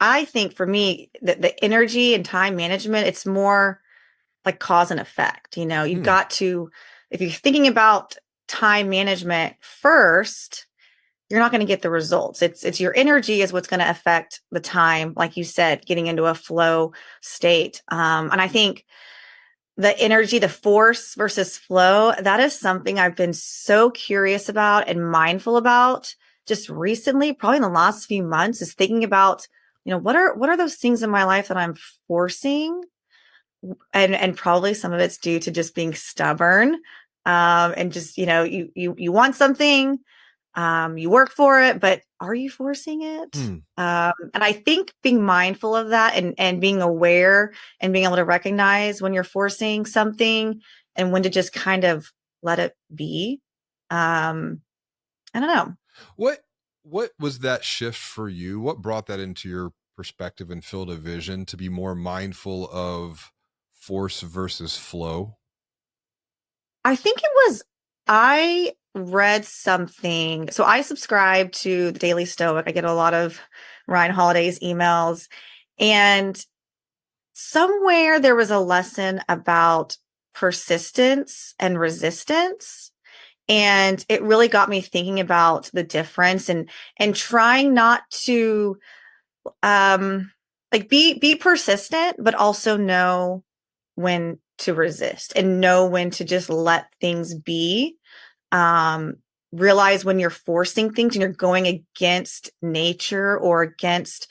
I think for me, the energy and time management, it's more like cause and effect. You've Hmm. got to, if you're thinking about time management first, you're not going to get the results. It's your energy is what's going to affect the time, like you said, getting into a flow state. And I think the energy, the force versus flow, that is something I've been so curious about and mindful about just recently, probably in the last few months, is thinking about, what are those things in my life that I'm forcing? And probably some of it's due to just being stubborn. And just, you want something, you work for it, but are you forcing it? Hmm. And I think being mindful of that and being aware and being able to recognize when you're forcing something and when to just kind of let it be. Um, I don't know. What what was that shift for you? What brought that into your perspective and field of vision to be more mindful of force versus flow? I think it was, I read something. So I subscribe to the Daily Stoic. I get a lot of Ryan Holiday's emails. And somewhere there was a lesson about persistence and resistance. And it really got me thinking about the difference and trying not to um like be persistent, but also know when to resist and know when to just let things be. um Realize when you're forcing things and you're going against nature or against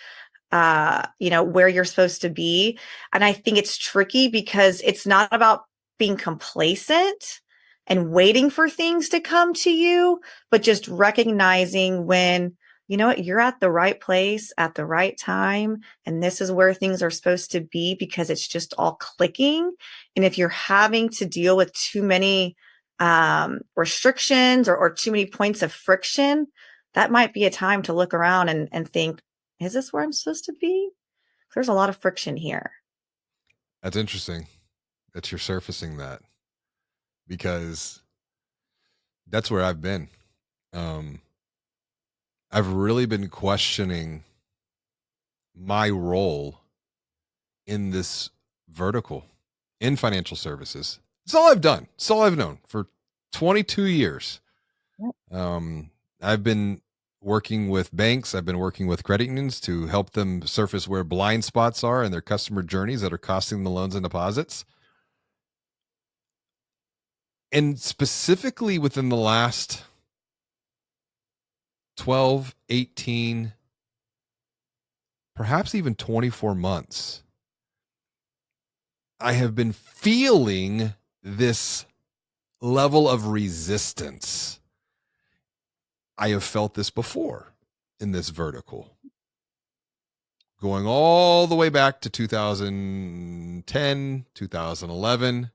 where you're supposed to be. And I think it's tricky because it's not about being complacent and waiting for things to come to you, but just recognizing when, you're at the right place at the right time. And this is where things are supposed to be because it's just all clicking. And if you're having to deal with too many restrictions or too many points of friction, that might be a time to look around and think, is this where I'm supposed to be? There's a lot of friction here. That's interesting that you're surfacing that because that's where I've been. Um, I've really been questioning my role in this vertical in financial services. It's all I've done. It's all I've known for 22 years. Yep. Um, I've been working with banks. I've been working with credit unions to help them surface where blind spots are in their customer journeys that are costing the loans and deposits. And specifically within the last 12, 18, perhaps even 24 months, I have been feeling this level of resistance. I have felt this before in this vertical, going all the way back to 2010, 2011,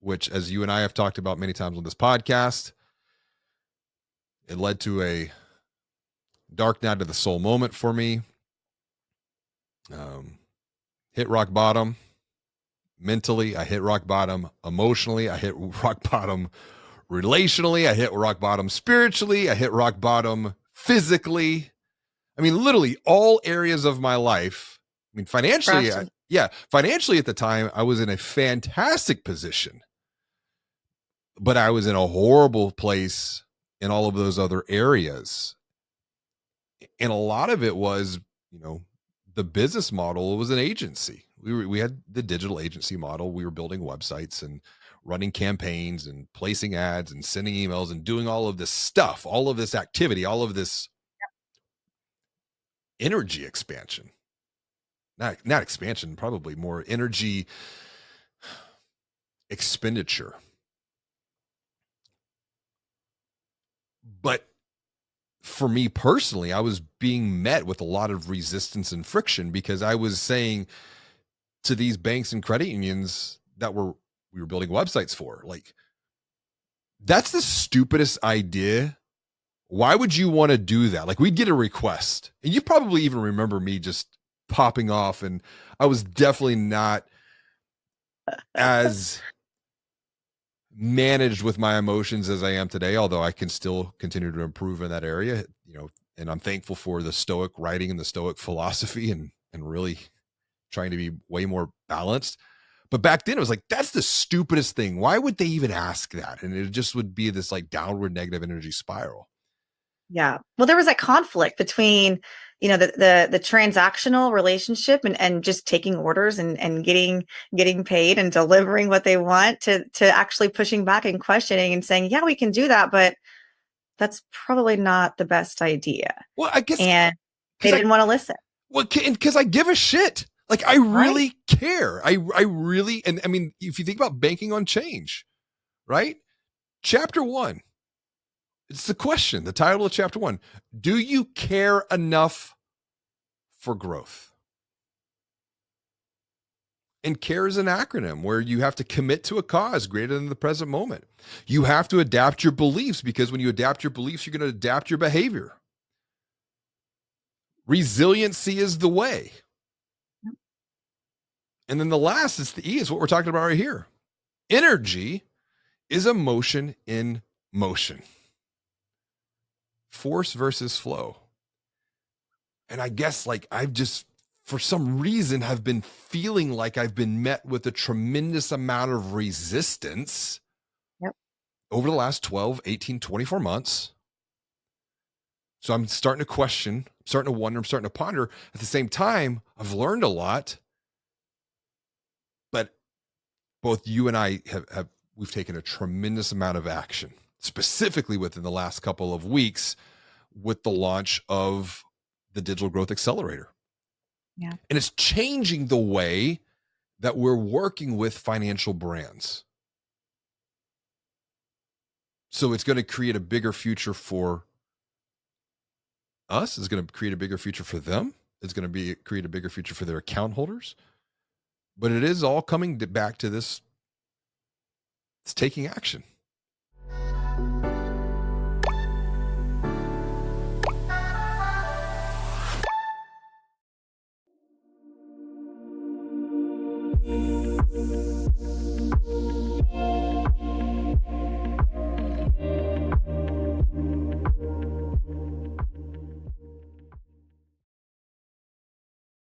which, as you and I have talked about many times on this podcast, it led to a dark night of the soul moment for me. Um, Hit rock bottom mentally. I hit rock bottom emotionally. I hit rock bottom relationally. I hit rock bottom spiritually. I hit rock bottom physically. I mean, literally all areas of my life. I mean, financially, Crashed. yeah, financially at the time, I was in a fantastic position, but I was in a horrible place in all of those other areas. And a lot of it was, you know, the business model was an agency. We had the digital agency model. We were building websites and running campaigns and placing ads and sending emails and doing all of this stuff, all of this activity, all of this energy expansion. Not expansion, probably more energy expenditure. But for me personally, I was being met with a lot of resistance and friction because I was saying to these banks and credit unions that we were building websites for, like, that's the stupidest idea. Why would you want to do that? Like, we'd get a request, and you probably even remember me just popping off, and I was definitely not as managed with my emotions as I am today, although I can still continue to improve in that area, you know, And I'm thankful for the Stoic writing and the Stoic philosophy, and really trying to be way more balanced. But back then it was like, that's the stupidest thing. Why would they even ask that? And it just would be this like downward negative energy spiral. Yeah. Well, there was that conflict between, the transactional relationship and just taking orders and getting paid and delivering what they want to actually pushing back and questioning and saying, yeah, we can do that, but that's probably not the best idea. Well, I guess And they because I didn't want to listen. well, because I give a shit. Like I Right? really care. I really, and I mean, if you think about banking on change, right? Chapter one, it's the question, the title of chapter one. Do you care enough for growth? And care is an acronym where you have to commit to a cause greater than the present moment. You have to adapt your beliefs, because when you adapt your beliefs, you're going to adapt your behavior. Resiliency is the way. And then the last is the E, is what we're talking about right here. Energy is emotion in motion. Force versus flow. And I guess like I've just, for some reason, have been feeling like I've been met with a tremendous amount of resistance Yep. over the last 12, 18, 24 months. So I'm starting to question, I'm starting to wonder, I'm starting to ponder. At the same time, I've learned a lot, but both you and I have we've taken a tremendous amount of action, specifically within the last couple of weeks with the launch of the Digital Growth Accelerator. Yeah. And it's changing the way that we're working with financial brands. So it's going to create a bigger future for us. It's going to create a bigger future for them. It's going to create a bigger future for their account holders. But it is all coming back to this. It's taking action.